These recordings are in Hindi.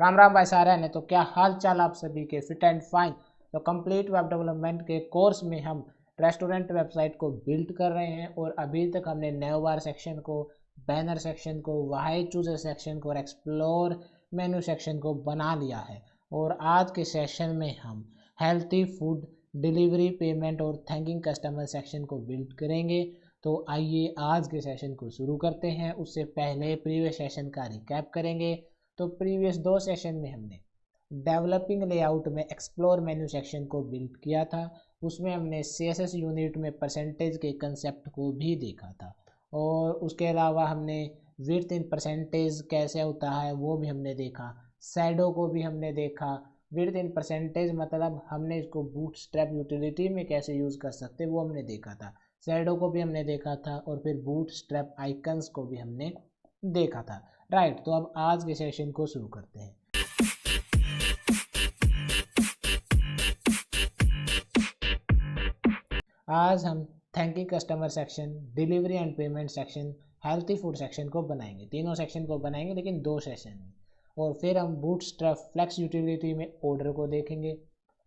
राम राम भाई सारे ने। तो क्या हाल चाल आप सभी के? Fit and fine. तो कंप्लीट वेब डेवलपमेंट के कोर्स में हम रेस्टोरेंट वेबसाइट को बिल्ड कर रहे हैं और अभी तक हमने न्यू बार सेक्शन को, बैनर सेक्शन को, वाई चूजर सेक्शन को और एक्सप्लोर मेन्यू सेक्शन को बना लिया है। और आज के सेशन में हम हेल्थी फूड डिलीवरी, पेमेंट और थैंकिंग कस्टमर सेक्शन को बिल्ड करेंगे। तो आइए आज के सेशन को शुरू करते हैं। उससे पहले प्रीवियस सेशन का रिकैप करेंगे। तो प्रीवियस 2 सेशन में हमने डेवलपिंग लेआउट में एक्सप्लोर मेन्यू सेक्शन को बिल्ड किया था। उसमें हमने CSS यूनिट में परसेंटेज के कंसेप्ट को भी देखा था और उसके अलावा हमने विड्थ इन परसेंटेज कैसे होता है वो भी हमने देखा। शैडो को भी हमने देखा। विड्थ इन परसेंटेज मतलब हमने इसको बूटस्ट्रैप यूटिलिटी में कैसे यूज़ कर सकते वो हमने देखा था। शैडो को भी हमने देखा था और फिर बूटस्ट्रैप आइकन्स को भी हमने देखा था। राइट, तो अब आज के सेशन को शुरू करते हैं। आज हम thanking customer section, delivery and payment section, healthy food section को बनाएंगे। तीनों सेक्शन को बनाएंगे लेकिन 2 सेशन में। और फिर हम बूटस्ट्रैप फ्लेक्स यूटिलिटी में ऑर्डर को देखेंगे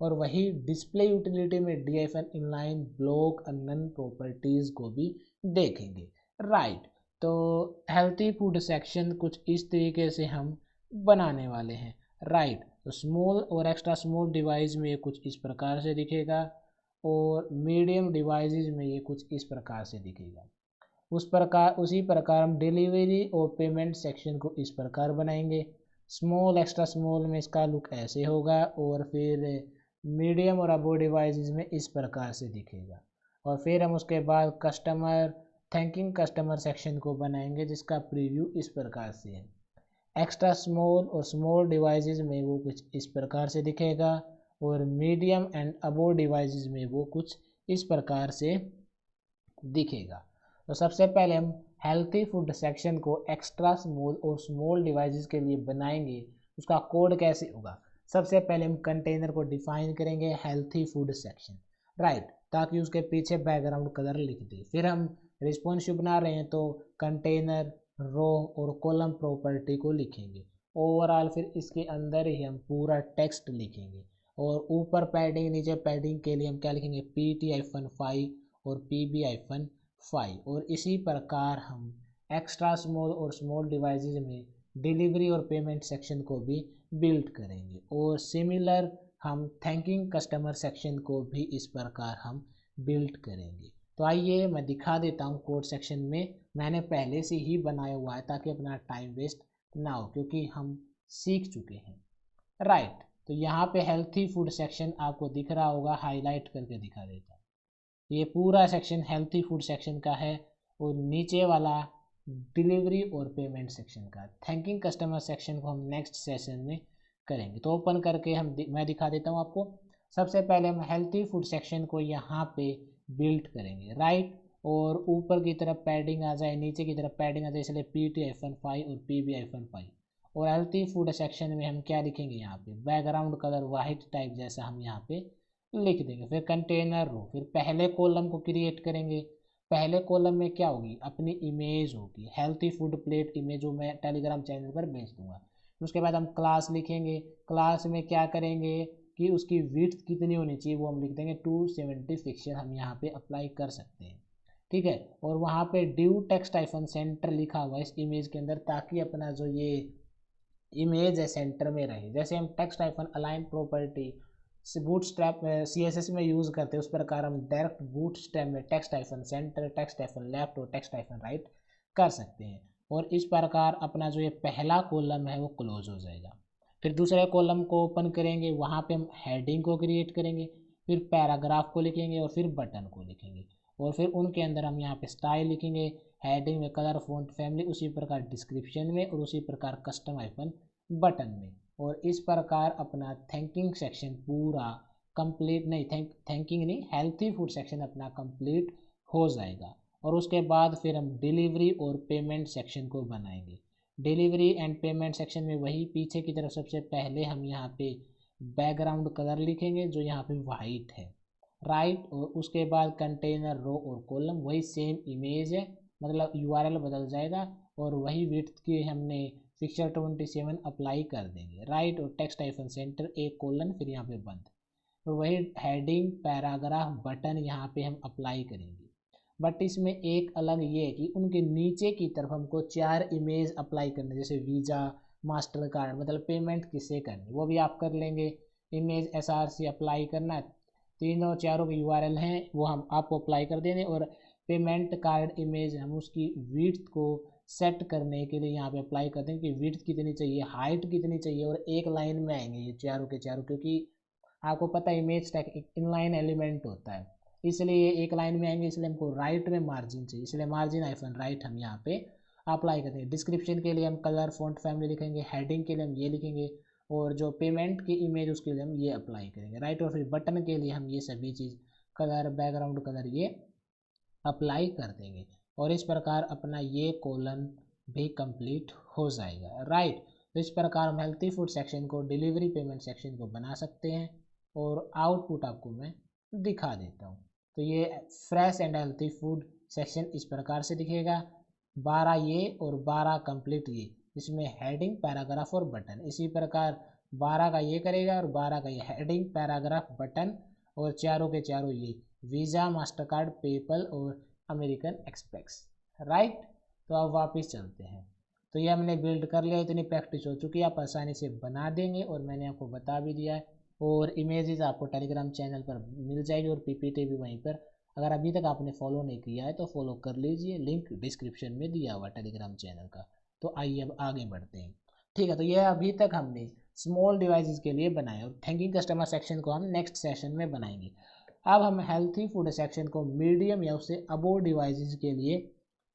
और वही डिस्प्ले यूटिलिटी में DIFN inline block unknown properties को भी देखेंगे। राइट, तो हेल्थी फूड सेक्शन कुछ इस तरीके से हम बनाने वाले हैं। राइट, तो स्मॉल और एक्स्ट्रा स्मॉल डिवाइस में ये कुछ इस प्रकार से दिखेगा और मीडियम डिवाइसेस में ये कुछ इस प्रकार से दिखेगा। उसी प्रकार हम डिलीवरी और पेमेंट सेक्शन को इस प्रकार बनाएंगे। स्मॉल एक्स्ट्रा स्मॉल में इसका लुक ऐसे होगा और फिर मीडियम और अबो डिवाइसेस में इस प्रकार से दिखेगा। और फिर हम उसके बाद कस्टमर थैंकिंग कस्टमर सेक्शन को बनाएंगे जिसका प्रीव्यू इस प्रकार से है। एक्स्ट्रा स्मॉल और स्मॉल डिवाइसेस में वो कुछ इस प्रकार से दिखेगा और मीडियम एंड अबो डिवाइसेस में वो कुछ इस प्रकार से दिखेगा। तो सबसे पहले हम हेल्थी फूड सेक्शन को एक्स्ट्रा स्मॉल और स्मॉल डिवाइसेस के लिए बनाएंगे। उसका कोड कैसे होगा? सबसे पहले हम कंटेनर को डिफाइन करेंगे हेल्थी फूड सेक्शन। राइट, ताकि उसके पीछे बैकग्राउंड कलर लिख दे। फिर हम रिस्पॉन्सिव बना रहे हैं तो कंटेनर, रो और कॉलम प्रॉपर्टी को लिखेंगे ओवरऑल। फिर इसके अंदर ही हम पूरा टेक्स्ट लिखेंगे और ऊपर पैडिंग, नीचे पैडिंग के लिए हम क्या लिखेंगे? PT-5 और PB-5। और इसी प्रकार हम एक्स्ट्रा स्मॉल और स्मॉल डिवाइसेस में डिलीवरी और पेमेंट सेक्शन को भी बिल्ड करेंगे। और सिमिलर हम थैंकिंग कस्टमर सेक्शन को भी इस प्रकार हम बिल्ड करेंगे। तो आइए मैं दिखा देता हूँ कोड सेक्शन में। मैंने पहले से ही बनाया हुआ है ताकि अपना टाइम वेस्ट ना हो क्योंकि हम सीख चुके हैं। राइट, तो यहाँ पे हेल्थी फूड सेक्शन आपको दिख रहा होगा, हाईलाइट करके दिखा देता हूँ। ये पूरा सेक्शन हेल्थी फूड सेक्शन का है और नीचे वाला डिलीवरी और पेमेंट सेक्शन का। थैंकिंग कस्टमर सेक्शन को हम नेक्स्ट सेशन में करेंगे। तो ओपन करके मैं दिखा देता हूँ आपको। सबसे पहले हम हेल्थी फूड सेक्शन को यहाँ पे बिल्ड करेंगे। राइट, और ऊपर की तरफ पैडिंग आ जाए, नीचे की तरफ पैडिंग आ जाए, इसलिए PT-5 और PB-5। और हेल्थी फूड सेक्शन में हम क्या लिखेंगे? यहाँ पे बैकग्राउंड कलर वाइट टाइप जैसा हम यहाँ पे लिख देंगे। फिर कंटेनर रो, फिर पहले कॉलम को क्रिएट करेंगे। पहले कॉलम में क्या होगी? अपनी इमेज होगी, हेल्थी फूड प्लेट इमेज, जो मैं टेलीग्राम चैनल पर भेज दूंगा। उसके बाद हम क्लास लिखेंगे। क्लास में क्या करेंगे कि उसकी विड्थ कितनी होनी चाहिए वो हम लिख देंगे 270 पिक्सल। हम यहाँ पे अप्लाई कर सकते हैं, ठीक है। और वहाँ पे ड्यू टेक्स्ट आइफन सेंटर लिखा हुआ है इस इमेज के अंदर ताकि अपना जो ये इमेज है सेंटर में रहे। जैसे हम text iPhone align property bootstrap CSS में यूज़ करते हैं उस प्रकार हम डायरेक्ट बूटस्ट्रैप में text iPhone centre, text iPhone left और टेक्स्ट आइफन राइट कर सकते हैं। और इस प्रकार अपना जो ये पहला कॉलम है वो क्लोज हो जाएगा। फिर दूसरे कॉलम को ओपन करेंगे, वहाँ पे हम हेडिंग को क्रिएट करेंगे, फिर पैराग्राफ को लिखेंगे और फिर बटन को लिखेंगे। और फिर उनके अंदर हम यहाँ पे स्टाइल लिखेंगे, हेडिंग में कलर, फॉन्ट फैमिली, उसी प्रकार डिस्क्रिप्शन में और उसी प्रकार कस्टम आइफन बटन में। और इस प्रकार अपना थैंकिंग सेक्शन पूरा कंप्लीट नहीं, थैंकिंग नहीं, हेल्थी फूड सेक्शन अपना कंप्लीट हो जाएगा। और उसके बाद फिर हम डिलीवरी और पेमेंट सेक्शन को बनाएंगे। डिलीवरी एंड पेमेंट सेक्शन में वही पीछे की तरफ सबसे पहले हम यहाँ पे बैकग्राउंड कलर लिखेंगे जो यहाँ पे वाइट है। राइट, और उसके बाद कंटेनर, रो और कॉलम वही सेम इमेज है, मतलब URL बदल जाएगा। और वही विड्थ की हमने पिक्चर 27 अप्लाई कर देंगे, राइट। और टेक्स्ट हाइफन सेंटर एक कोलन फिर यहाँ पे बंद। तो वही हेडिंग पैराग्राफ बटन यहाँ पे हम अप्लाई करेंगे, बट इसमें एक अलग ये है कि उनके नीचे की तरफ हमको 4 इमेज अप्लाई करने, जैसे वीज़ा, मास्टर कार्ड, मतलब पेमेंट किससे करनी वो भी आप कर लेंगे। इमेज SRC अप्लाई करना, तीनों चारों के URL हैं वो हम आपको अप्लाई कर देंगे। और पेमेंट कार्ड इमेज हम उसकी विड्थ को सेट करने के लिए यहाँ पे अप्लाई कर देंगे कि विड्थ कितनी चाहिए, हाइट कितनी चाहिए, और एक लाइन में आएंगे ये चारों के चारों, क्योंकि आपको पता है इमेज टैग एक इनलाइन एलिमेंट होता है, इसलिए ये एक लाइन में आएंगे, इसलिए हमको राइट में मार्जिन चाहिए, इसलिए मार्जिन हाइफन राइट हम यहाँ पे अप्लाई करेंगे। डिस्क्रिप्शन के लिए हम कलर फॉन्ट फैमिली लिखेंगे, हेडिंग के लिए हम ये लिखेंगे, और जो पेमेंट की इमेज उसके लिए हम ये अप्लाई करेंगे, राइट। और फिर बटन के लिए हम ये सभी चीज़ कलर, बैकग्राउंड कलर ये अप्लाई कर देंगे, और इस प्रकार अपना ये कॉलन भी कंप्लीट हो जाएगा, राइट। तो इस प्रकार हम हेल्थी फूड सेक्शन को, डिलीवरी पेमेंट सेक्शन को बना सकते हैं, और आउटपुट आपको मैं दिखा देता हूँ। तो ये fresh and healthy food section इस प्रकार से दिखेगा, 12 ये और 12 कंप्लीट ये, इसमें हेडिंग, पैराग्राफ और बटन। इसी प्रकार 12 का ये करेगा और 12 का ये हेडिंग, पैराग्राफ, बटन, और चारों के चारों ये वीज़ा, मास्टर कार्ड, पेपल और अमेरिकन एक्सप्रेस, राइट। तो अब वापस चलते हैं। तो ये हमने बिल्ड कर लिया, इतनी प्रैक्टिस हो चुकी है, आप आसानी से बना देंगे, और मैंने आपको बता भी दिया है। और इमेजेस आपको टेलीग्राम चैनल पर मिल जाएगी, और PPT भी वहीं पर। अगर अभी तक आपने फॉलो नहीं किया है तो फॉलो कर लीजिए, लिंक डिस्क्रिप्शन में दिया हुआ टेलीग्राम चैनल का। तो आइए अब आगे बढ़ते हैं, ठीक है। तो ये अभी तक हमने स्मॉल डिवाइसेस के लिए बनाया, और थैंकिंग कस्टमर सेक्शन को हम नेक्स्ट सेशन में बनाएंगे। अब हम हेल्थी फूड सेक्शन को मीडियम या उससे अबोव डिवाइसेस के लिए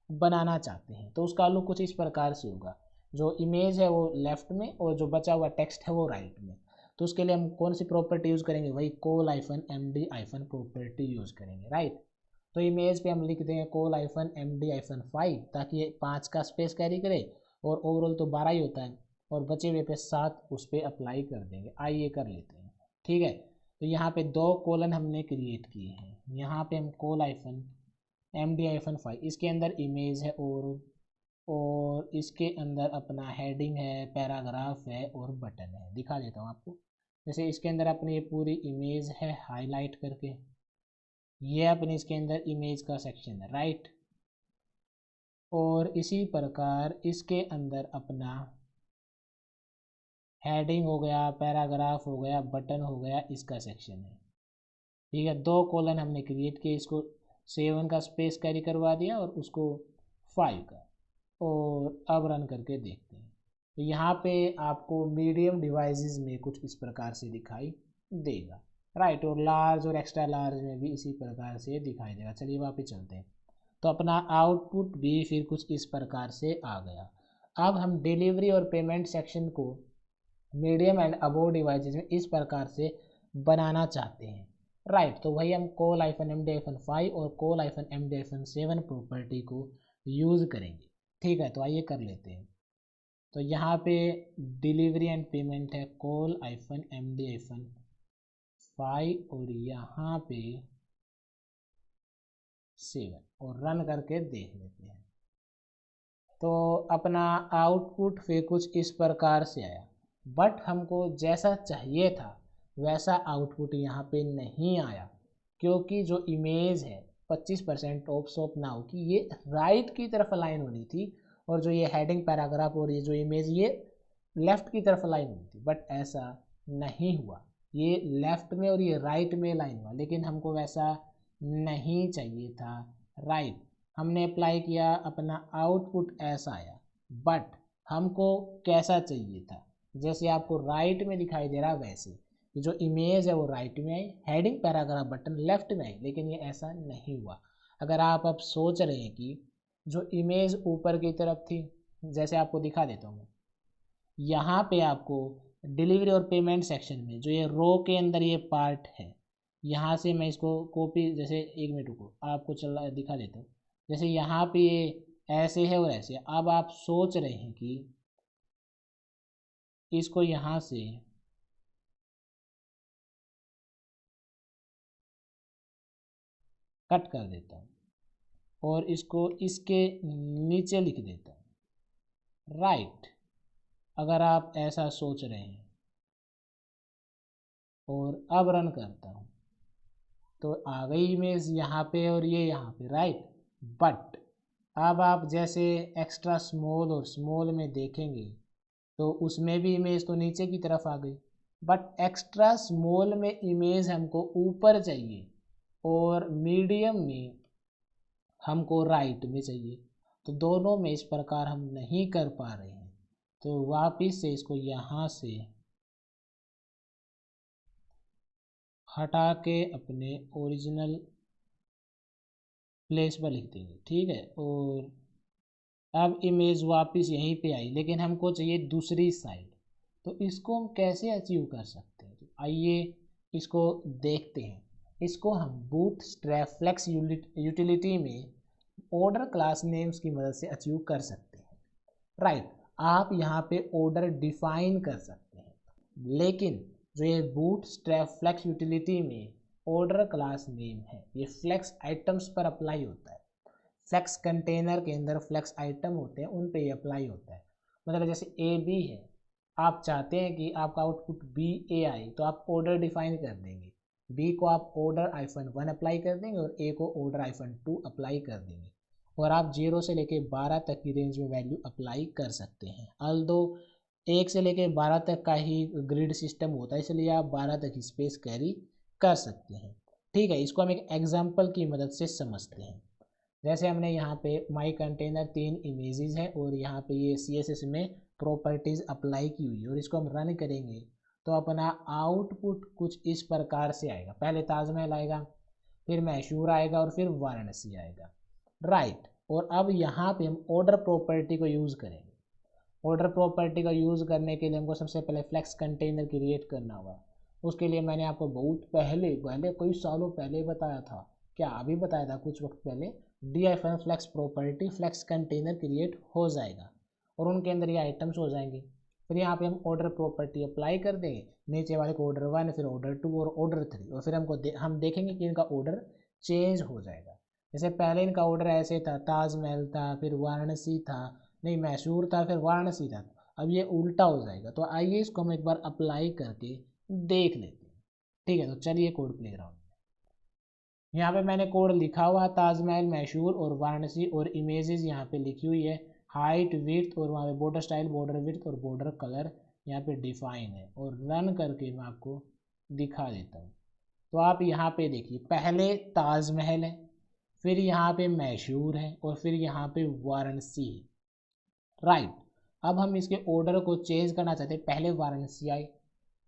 बनाना चाहते हैं। तो उसका लुक कुछ इस प्रकार से होगा, जो इमेज है वो लेफ्ट में और जो बचा हुआ टेक्स्ट है वो राइट में। तो उसके लिए हम कौन सी प्रॉपर्टी यूज़ करेंगे, वही col-md प्रॉपर्टी यूज़ करेंगे, राइट। तो इमेज पे हम लिख देंगे col-md-5, ताकि ये 5 का स्पेस कैरी करे, और ओवरऑल तो 12 ही होता है, और बचे हुए पे 7 उस पर अप्लाई कर देंगे। आइए कर लेते हैं, ठीक है। तो यहाँ पे 2 कॉलन हमने क्रिएट किए हैं, यहाँ पे हम col-md-5, इसके अंदर इमेज है, और इसके अंदर अपना हेडिंग है, पैराग्राफ है और बटन है। दिखा देता हूँ आपको, जैसे इसके अंदर अपनी ये पूरी इमेज है हाईलाइट करके, ये अपने इसके अंदर इमेज का सेक्शन है, राइट। और इसी प्रकार इसके अंदर अपना हेडिंग हो गया, पैराग्राफ हो गया, बटन हो गया, इसका सेक्शन है, ठीक है। 2 कॉलन हमने क्रिएट किए, इसको 7 का स्पेस कैरी करवा दिया और उसको 5 का, और अब रन करके देखते हैं। तो यहाँ पे आपको मीडियम डिवाइसेस में कुछ इस प्रकार से दिखाई देगा, राइट। और लार्ज और एक्स्ट्रा लार्ज में भी इसी प्रकार से दिखाई देगा। चलिए वापस चलते हैं। तो अपना आउटपुट भी फिर कुछ इस प्रकार से आ गया। अब हम डिलीवरी और पेमेंट सेक्शन को मीडियम एंड अबोव डिवाइसेस में इस प्रकार से बनाना चाहते हैं, राइट। तो वही हम col-md-5 और col-md-7 प्रॉपर्टी को यूज़ करेंगे, ठीक है। तो आइए कर लेते हैं। तो यहाँ पे डिलीवरी एंड पेमेंट है col-md-5, और यहाँ पे 7, और रन करके देख लेते हैं। तो अपना आउटपुट फिर कुछ इस प्रकार से आया, बट हमको जैसा चाहिए था वैसा आउटपुट यहाँ पे नहीं आया, क्योंकि जो इमेज है 25% ऑफ शॉप नाउ की ये राइट की तरफ अलाइन होनी थी, और जो ये हेडिंग, पैराग्राफ और ये जो इमेज ये लेफ्ट की तरफ अलाइन होनी थी, बट ऐसा नहीं हुआ। ये लेफ्ट में और ये राइट में लाइन हुआ, लेकिन हमको वैसा नहीं चाहिए था, राइट। हमने अप्लाई किया, अपना आउटपुट ऐसा आया, बट हमको कैसा चाहिए था, जैसे आपको राइट में दिखाई दे रहा वैसे, कि जो इमेज है वो राइट में आई, हेडिंग, पैराग्राफ, बटन लेफ्ट में आई, लेकिन ये ऐसा नहीं हुआ। अगर आप अब सोच रहे हैं कि जो इमेज ऊपर की तरफ थी, जैसे आपको दिखा देता हूँ, यहाँ पे आपको डिलीवरी और पेमेंट सेक्शन में जो ये रो के अंदर ये पार्ट है, यहाँ से मैं इसको कॉपी, जैसे 1 मिनट को आपको चला दिखा देता हूँ। जैसे यहाँ पे ये ऐसे है और ऐसे, अब आप सोच रहे हैं कि इसको यहाँ से कट कर देता हूँ, और इसको इसके नीचे लिख देता हूँ, राइट। अगर आप ऐसा सोच रहे हैं और अब रन करता हूँ तो आ गई इमेज यहाँ पे और ये यहाँ पे, राइट। बट अब आप जैसे एक्स्ट्रा स्मॉल और स्मॉल में देखेंगे तो उसमें भी इमेज तो नीचे की तरफ आ गई, बट एक्स्ट्रा स्मॉल में इमेज हमको ऊपर चाहिए और मीडियम में हमको राइट में चाहिए। तो दोनों में इस प्रकार हम नहीं कर पा रहे हैं, तो वापिस से इसको यहाँ से हटा के अपने ओरिजिनल प्लेस पर लिख देंगे, ठीक है। और अब इमेज वापस यहीं पे आई, लेकिन हमको चाहिए दूसरी साइड। तो इसको हम कैसे अचीव कर सकते हैं, तो आइए इसको देखते हैं। इसको हम बूटस्ट्रैप फ्लेक्स यूटिलिटी में ऑर्डर क्लास नेम्स की मदद से अचीव कर सकते हैं, राइट। आप यहाँ पे ऑर्डर डिफाइन कर सकते हैं, लेकिन जो ये बूटस्ट्रैप फ्लेक्स यूटिलिटी में ऑर्डर क्लास नेम है ये फ्लेक्स आइटम्स पर अप्लाई होता है। फ्लेक्स कंटेनर के अंदर फ्लेक्स आइटम होते हैं, उन पे ये अप्लाई होता है। मतलब जैसे ए बी है, आप चाहते हैं कि आपका आउटपुट बी ए आए तो आप ऑर्डर डिफाइन कर देंगे। बी को आप ऑर्डर -1 अप्लाई कर देंगे और ए को ऑर्डर -2 अप्लाई कर देंगे। और आप 0 से लेके 12 तक की रेंज में वैल्यू अप्लाई कर सकते हैं। अल्दो 1 से लेके 12 तक का ही ग्रिड सिस्टम होता है, इसलिए आप 12 तक ही स्पेस कैरी कर सकते हैं, ठीक है। इसको हम एक एग्जाम्पल की मदद से समझते हैं। जैसे हमने यहाँ पे माई कंटेनर 3 इमेजेस है और यहाँ पे ये CSS में प्रॉपर्टीज़ अप्लाई की हुई है और इसको हम रन करेंगे तो अपना आउटपुट कुछ इस प्रकार से आएगा। पहले ताजमहल आएगा, फिर मैशूर आएगा और फिर वाराणसी आएगा, राइट। और अब यहाँ पे हम ऑर्डर प्रॉपर्टी को यूज़ करेंगे। ऑर्डर प्रॉपर्टी का यूज़ करने के लिए हमको सबसे पहले फ्लेक्स कंटेनर क्रिएट करना होगा। उसके लिए मैंने आपको बहुत पहले कई सालों पहले बताया था, क्या अभी बताया था कुछ वक्त पहले, d-फ्लेक्स प्रॉपर्टी फ्लेक्स कंटेनर क्रिएट हो जाएगा और उनके अंदर ये आइटम्स हो जाएंगे। फिर यहाँ पे हम ऑर्डर प्रॉपर्टी अप्लाई कर देंगे, नीचे वाले को ऑर्डर 1, फिर ऑर्डर 2 और ऑर्डर 3, और फिर हम देखेंगे कि इनका ऑर्डर चेंज हो जाएगा। जैसे पहले इनका ऑर्डर ऐसे था, ताजमहल था, फिर वाराणसी था, नहीं मैसूर था, फिर वाराणसी था। अब ये उल्टा हो जाएगा। तो आइए इसको हम एक बार अप्लाई करके देख लेते हैं, ठीक है। तो चलिए कोड प्लेग्राउंड में, यहाँ पे मैंने कोड लिखा हुआ ताजमहल, मैसूर और वाराणसी, और इमेजेस यहाँ पे लिखी हुई है, हाइट, विड्थ, और वहाँ पे बॉर्डर स्टाइल, बॉर्डर विड्थ और बॉर्डर कलर यहाँ पे डिफाइन है। और रन करके मैं आपको दिखा देता हूँ। तो आप यहाँ पे देखिए, पहले ताजमहल है, फिर यहाँ पे मैसूर है और फिर यहाँ पे वाराणसी है, राइट। अब हम इसके ऑर्डर को चेंज करना चाहते हैं, पहले वाराणसी आए,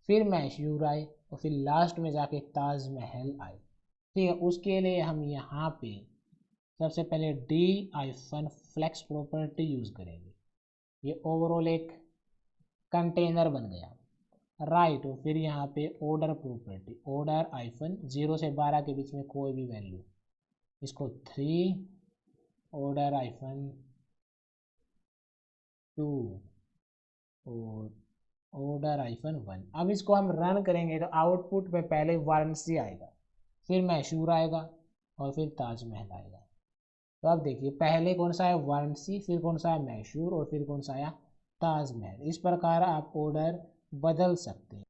फिर मैसूर आए और फिर लास्ट में जाके ताजमहल आए, ठीक है। उसके लिए हम यहाँ पे सबसे पहले d-फ्लेक्स प्रॉपर्टी यूज़ करेंगे। ये ओवरऑल एक कंटेनर बन गया, राइट। और फिर यहाँ पे ऑर्डर प्रॉपर्टी, ऑर्डर -0 से 12 के बीच में कोई भी वैल्यू, इसको 3, ऑर्डर -2 और ऑर्डर -1। अब इसको हम रन करेंगे तो आउटपुट में पहले वाराणसी आएगा, फिर मैसूर आएगा और फिर ताजमहल आएगा। तो आप देखिए, पहले कौन सा है, वाराणसी, फिर कौन सा है, मैसूर, और फिर कौन सा आया, ताजमहल। इस प्रकार आप ऑर्डर बदल सकते हैं।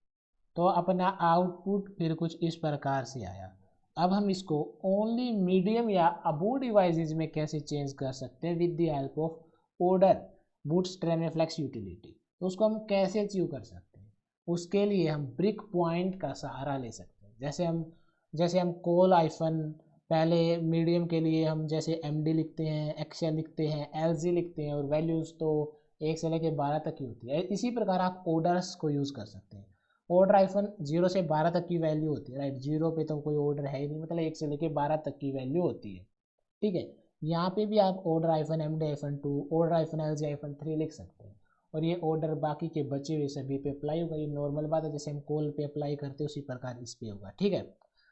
तो अपना आउटपुट फिर कुछ इस प्रकार से आया। अब हम इसको ओनली मीडियम या अबो डिवाइसेस में कैसे चेंज कर सकते हैं with the help of order bootstrap flex utility. तो उसको हम कैसे अचीव कर सकते हैं, उसके लिए हम ब्रिक पॉइंट का सहारा ले सकते हैं। जैसे हम कॉल पहले मीडियम के लिए हम जैसे MD लिखते हैं, एक्सेल लिखते हैं, LG लिखते हैं, और वैल्यूज़ तो 1 से लेकर 12 तक की होती है। इसी प्रकार आप ऑर्डर्स को यूज़ कर सकते हैं। ऑर्डर -0 से 12 तक की वैल्यू होती है, राइट। 0 पे तो कोई ऑर्डर है ही नहीं, मतलब 1 से लेकर 12 तक की वैल्यू होती है, ठीक है। यहाँ पे भी आप ऑर्डर -MD-2, ऑर्डर -LG-3 लिख सकते हैं, और ये ऑर्डर बाकी के बचे हुए सभी पे अप्लाई होगा। ये नॉर्मल बात है, जैसे हम कॉल पे अप्लाई करते हैं उसी प्रकार इस पे होगा, ठीक है।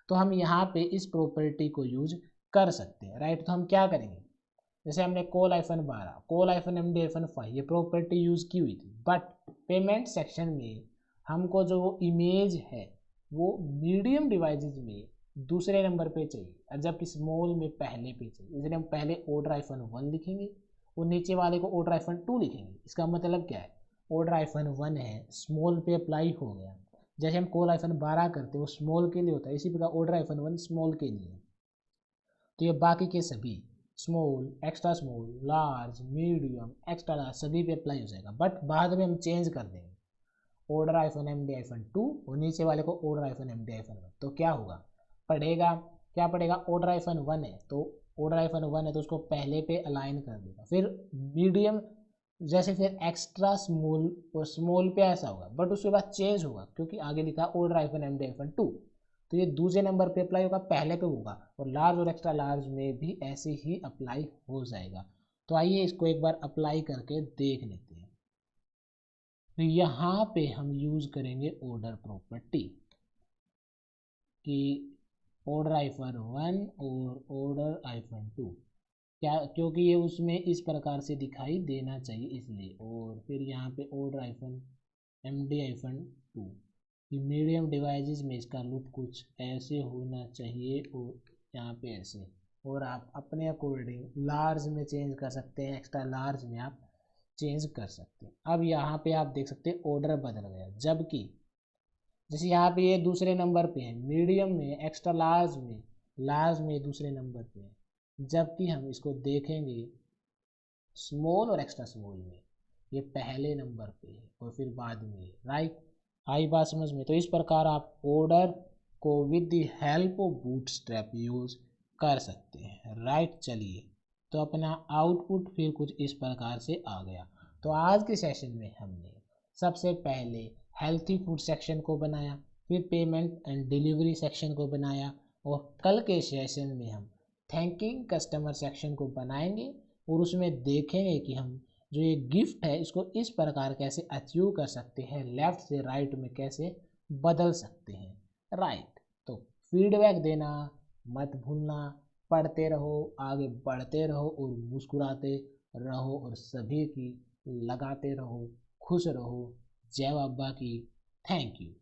तो हम यहाँ पे इस प्रॉपर्टी को यूज कर सकते हैं, राइट। तो हम क्या करेंगे, जैसे हमने कॉल -12, कॉल -MD-5 ये प्रॉपर्टी यूज़ की हुई थी, बट पेमेंट सेक्शन में हमको जो इमेज है वो मीडियम डिवाइसेस में दूसरे नंबर पे चाहिए, और जबकि स्मॉल में पहले पे चाहिए। इसलिए हम पहले ऑर्डर -1 लिखेंगे और नीचे वाले को ऑर्डर -2 लिखेंगे। इसका मतलब क्या है, ऑर्डर -1 है, स्मॉल पे अप्लाई हो गया। जैसे हम कॉल -12 करते हैं वो स्मॉल के लिए होता है, इसी प्रकार ऑर्डर -1 स्मॉल के लिए। तो ये बाकी के सभी small, extra small, large, medium, extra large सभी पे अप्लाई हो जाएगा, बट बाद में हम चेंज कर देंगे ऑर्डर -MD-2 और नीचे वाले को ऑर्डर -MD-1। तो क्या होगा, पढ़ेगा क्या पढ़ेगा, ऑर्डर -1 है तो ऑर्डर -1 है तो उसको पहले पे अलाइन कर देगा, फिर मीडियम, जैसे फिर एक्स्ट्रा स्मॉल और स्मॉल पे ऐसा होगा, बट उसके बाद चेंज होगा क्योंकि आगे लिखा ऑर्डर -MD-2, तो ये दूसरे नंबर पे अप्लाई होगा, पहले पे होगा, और लार्ज और एक्स्ट्रा लार्ज में भी ऐसे ही अप्लाई हो जाएगा। तो आइए इसको एक बार अप्लाई करके देख लेते हैं। तो यहाँ पे हम यूज करेंगे ऑर्डर प्रॉपर्टी कि ऑर्डर -1 और ऑर्डर -2, क्या, क्योंकि ये उसमें इस प्रकार से दिखाई देना चाहिए इसलिए, और फिर यहाँ पे ऑर्डर -MD-2 कि मीडियम डिवाइसेस में इसका लूप कुछ ऐसे होना चाहिए और यहाँ पे ऐसे, और आप अपने अकॉर्डिंग लार्ज में चेंज कर सकते हैं, एक्स्ट्रा लार्ज में आप चेंज कर सकते हैं। अब यहाँ पे आप देख सकते हैं ऑर्डर बदल गया, जबकि जैसे यहाँ पे ये दूसरे नंबर पे है, मीडियम में, एक्स्ट्रा लार्ज में दूसरे नंबर पे है, जबकि हम इसको देखेंगे स्मॉल और एक्स्ट्रा स्मॉल में ये पहले नंबर पे है और फिर बाद में, राइट। आई बात समझ में। तो इस प्रकार आप ऑर्डर को with the help of bootstrap use कर सकते हैं, राइट। चलिए, तो अपना आउटपुट फिर कुछ इस प्रकार से आ गया। तो आज के सेशन में हमने सबसे पहले हेल्थी फूड सेक्शन को बनाया, फिर पेमेंट एंड डिलीवरी सेक्शन को बनाया, और कल के सेशन में हम थैंकिंग कस्टमर सेक्शन को बनाएंगे और उसमें देखेंगे कि हम जो ये गिफ्ट है इसको इस प्रकार कैसे अचीव कर सकते हैं, लेफ्ट से राइट में कैसे बदल सकते हैं, राइट। तो फीडबैक देना मत भूलना, पढ़ते रहो, आगे बढ़ते रहो और मुस्कुराते रहो और सभी की लगाते रहो, खुश रहो। जय बाबा की। Thank you.